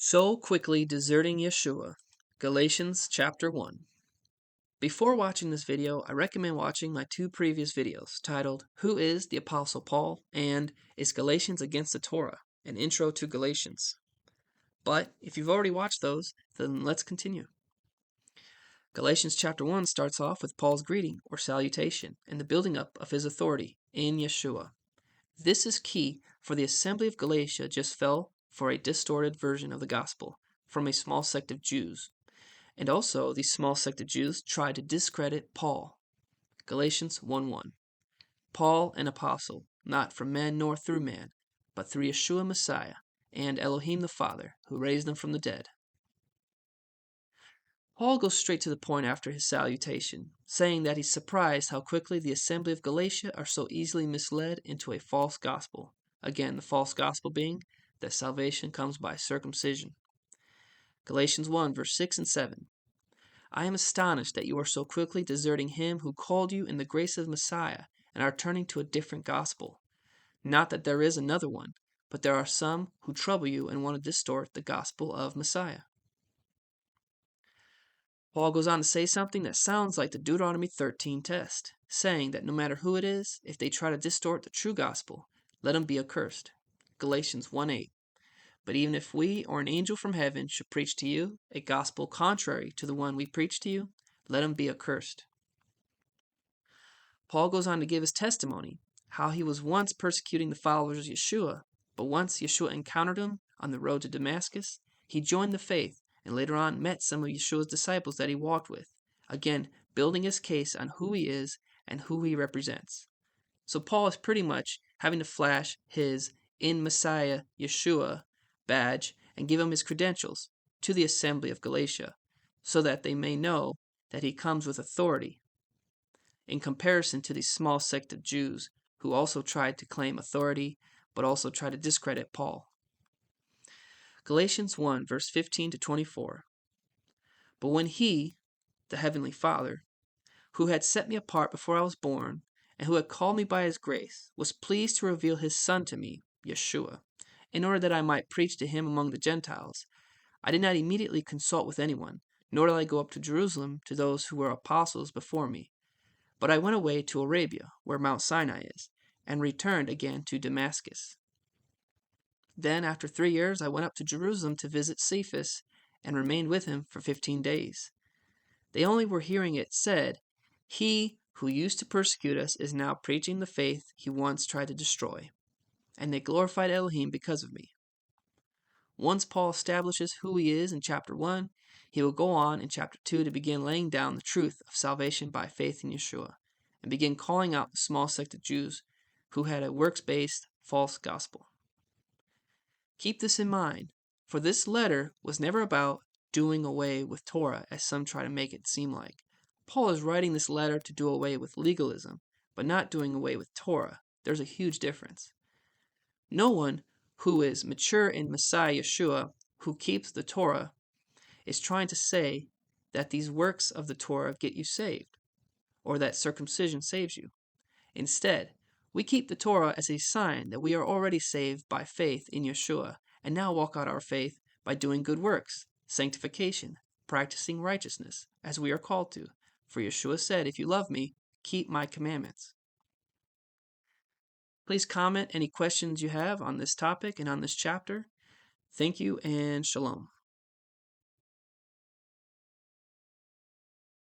So quickly deserting Yeshua. Galatians chapter 1. Before watching this video, I recommend watching my two previous videos titled Who is the Apostle Paul and Is Galatians Against the Torah? An Intro to Galatians. But if you've already watched those, then let's continue. Galatians chapter 1 starts off with Paul's greeting or salutation and the building up of his authority in Yeshua. This is key, for the assembly of Galatia just fell for a distorted version of the gospel from a small sect of Jews. And also, these small sect of Jews tried to discredit Paul. Galatians 1:1. Paul, an apostle, not from man nor through man, but through Yeshua Messiah and Elohim the Father, who raised him from the dead. Paul goes straight to the point after his salutation, saying that he's surprised how quickly the assembly of Galatia are so easily misled into a false gospel. Again, the false gospel being that salvation comes by circumcision. Galatians 1, verse 6 and 7. I am astonished that you are so quickly deserting him who called you in the grace of Messiah and are turning to a different gospel. Not that there is another one, but there are some who trouble you and want to distort the gospel of Messiah. Paul goes on to say something that sounds like the Deuteronomy 13 test, saying that no matter who it is, if they try to distort the true gospel, let them be accursed. Galatians 1:8. But even if we or an angel from heaven should preach to you a gospel contrary to the one we preach to you, let him be accursed. Paul goes on to give his testimony, how he was once persecuting the followers of Yeshua, but once Yeshua encountered him on the road to Damascus, he joined the faith and later on met some of Yeshua's disciples that he walked with, again building his case on who he is and who he represents. So Paul is pretty much having to flash his in Messiah Yeshua badge and give him his credentials to the assembly of Galatia, so that they may know that he comes with authority, in comparison to the small sect of Jews who also tried to claim authority but also tried to discredit Paul. Galatians 1, verse 15 to 24. But when he, the heavenly Father, who had set me apart before I was born, and who had called me by his grace, was pleased to reveal his Son to me, Yeshua, in order that I might preach to him among the Gentiles, I did not immediately consult with anyone, nor did I go up to Jerusalem to those who were apostles before me. But I went away to Arabia, where Mount Sinai is, and returned again to Damascus. Then, after 3 years, I went up to Jerusalem to visit Cephas, and remained with him for 15 days. They only were hearing it said, He who used to persecute us is now preaching the faith he once tried to destroy. And they glorified Elohim because of me. Once Paul establishes who he is in chapter 1, he will go on in chapter 2 to begin laying down the truth of salvation by faith in Yeshua, and begin calling out the small sect of Jews who had a works-based false gospel. Keep this in mind, for this letter was never about doing away with Torah, as some try to make it seem like. Paul is writing this letter to do away with legalism, but not doing away with Torah. There's a huge difference. No one who is mature in Messiah Yeshua, who keeps the Torah, is trying to say that these works of the Torah get you saved, or that circumcision saves you. Instead, we keep the Torah as a sign that we are already saved by faith in Yeshua, and now walk out our faith by doing good works, sanctification, practicing righteousness, as we are called to. For Yeshua said, if you love me, keep my commandments. Please comment any questions you have on this topic and on this chapter. Thank you and shalom.